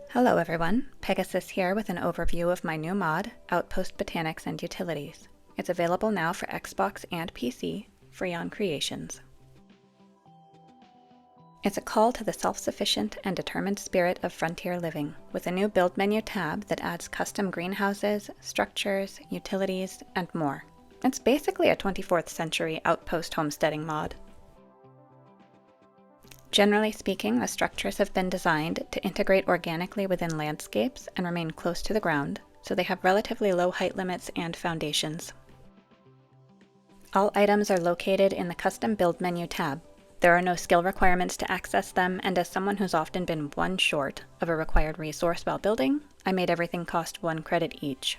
Hello everyone, Pegasus here with an overview of my new mod, Outpost Botanics Utilities. It's available now for Xbox and PC, free on Creations. It's a call to the self-sufficient and determined spirit of frontier living, with a new build menu tab that adds custom greenhouses, structures, utilities, and more. It's basically a 24th century outpost homesteading mod. Generally speaking, the structures have been designed to integrate organically within landscapes and remain close to the ground, so they have relatively low height limits and foundations. All items are located in the Custom Build menu tab. There are no skill requirements to access them, and as someone who's often been one short of a required resource while building, I made everything cost 1 credit each.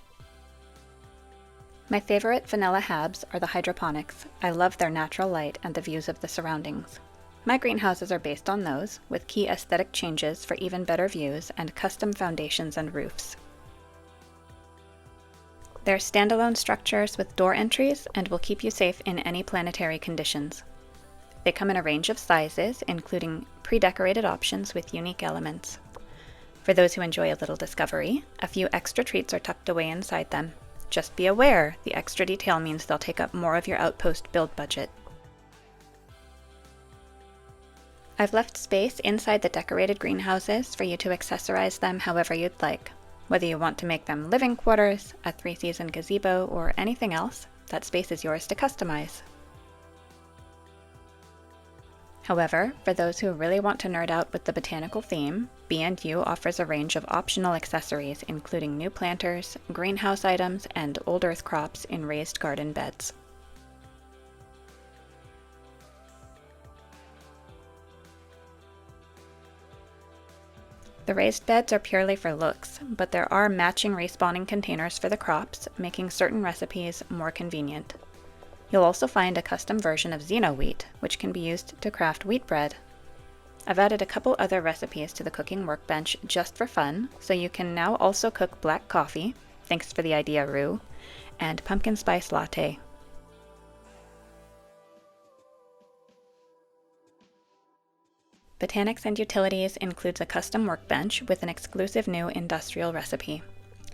My favorite vanilla Habs are the hydroponics. I love their natural light and the views of the surroundings. My greenhouses are based on those, with key aesthetic changes for even better views and custom foundations and roofs. They're standalone structures with door entries and will keep you safe in any planetary conditions. They come in a range of sizes, including pre-decorated options with unique elements. For those who enjoy a little discovery, a few extra treats are tucked away inside them. Just be aware, the extra detail means they'll take up more of your outpost build budget. I've left space inside the decorated greenhouses for you to accessorize them however you'd like. Whether you want to make them living quarters, a 3-season gazebo, or anything else, that space is yours to customize. However, for those who really want to nerd out with the botanical theme, B&U offers a range of optional accessories including new planters, greenhouse items, and old earth crops in raised garden beds. The raised beds are purely for looks, but there are matching respawning containers for the crops, making certain recipes more convenient. You'll also find a custom version of Xeno wheat, which can be used to craft wheat bread. I've added a couple other recipes to the cooking workbench just for fun, so you can now also cook black coffee, thanks for the idea, Rue, and pumpkin spice latte. Botanics and Utilities includes a custom workbench with an exclusive new industrial recipe.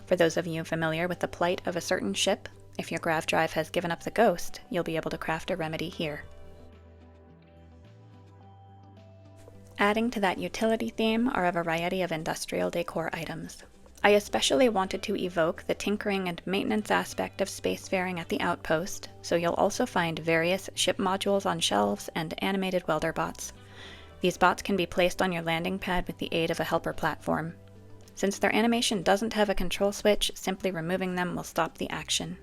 For those of you familiar with the plight of a certain ship, if your grav drive has given up the ghost, you'll be able to craft a remedy here. Adding to that utility theme are a variety of industrial decor items. I especially wanted to evoke the tinkering and maintenance aspect of spacefaring at the outpost, so you'll also find various ship modules on shelves and animated welder bots. These bots can be placed on your landing pad with the aid of a helper platform. Since their animation doesn't have a control switch, simply removing them will stop the action.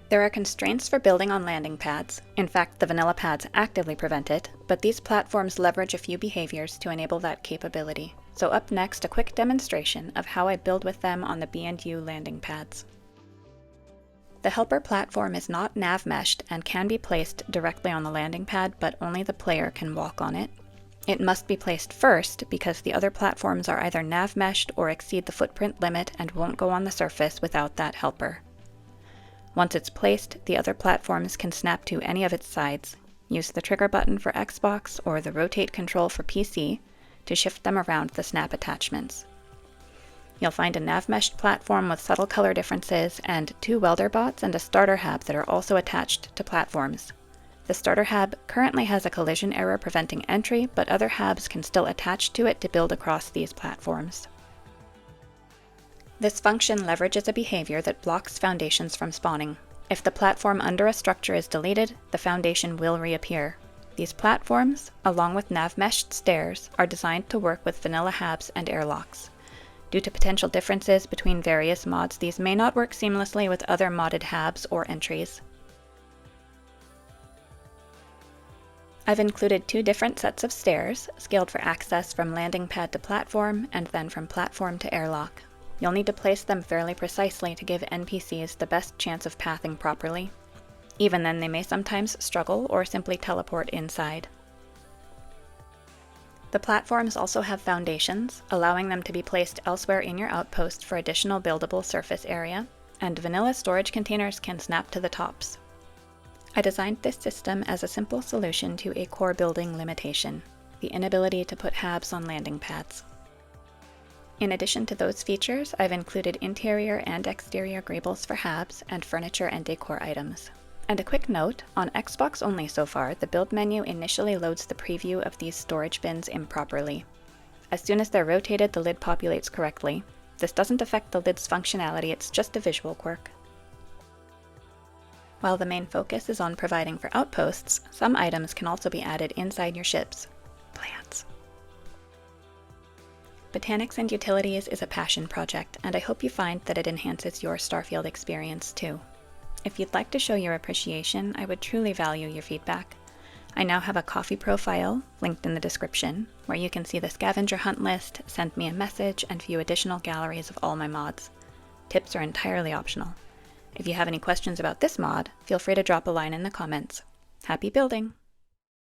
There are constraints for building on landing pads. In fact, the vanilla pads actively prevent it, but these platforms leverage a few behaviors to enable that capability. So up next, a quick demonstration of how I build with them on the B&U landing pads. The helper platform is not nav meshed and can be placed directly on the landing pad, but only the player can walk on it. It must be placed first because the other platforms are either nav meshed or exceed the footprint limit and won't go on the surface without that helper. Once it's placed, the other platforms can snap to any of its sides. Use the trigger button for Xbox or the rotate control for PC to shift them around the snap attachments. You'll find a nav-meshed platform with subtle color differences and 2 welder bots and a starter hab that are also attached to platforms. The starter hab currently has a collision error preventing entry, but other habs can still attach to it to build across these platforms. This function leverages a behavior that blocks foundations from spawning. If the platform under a structure is deleted, the foundation will reappear. These platforms, along with nav-meshed stairs, are designed to work with vanilla habs and airlocks. Due to potential differences between various mods, these may not work seamlessly with other modded habs or entries. I've included 2 different sets of stairs, scaled for access from landing pad to platform, and then from platform to airlock. You'll need to place them fairly precisely to give NPCs the best chance of pathing properly. Even then, they may sometimes struggle or simply teleport inside. The platforms also have foundations, allowing them to be placed elsewhere in your outpost for additional buildable surface area, and vanilla storage containers can snap to the tops. I designed this system as a simple solution to a core building limitation, the inability to put habs on landing pads. In addition to those features, I've included interior and exterior greebles for Habs and furniture and decor items. And a quick note, on Xbox only so far, the build menu initially loads the preview of these storage bins improperly. As soon as they're rotated, the lid populates correctly. This doesn't affect the lid's functionality, it's just a visual quirk. While the main focus is on providing for outposts, some items can also be added inside your ships. Plants. Botanics and Utilities is a passion project, and I hope you find that it enhances your Starfield experience too. If you'd like to show your appreciation, I would truly value your feedback. I now have a coffee profile, linked in the description, where you can see the scavenger hunt list, send me a message, and view additional galleries of all my mods. Tips are entirely optional. If you have any questions about this mod, feel free to drop a line in the comments. Happy building!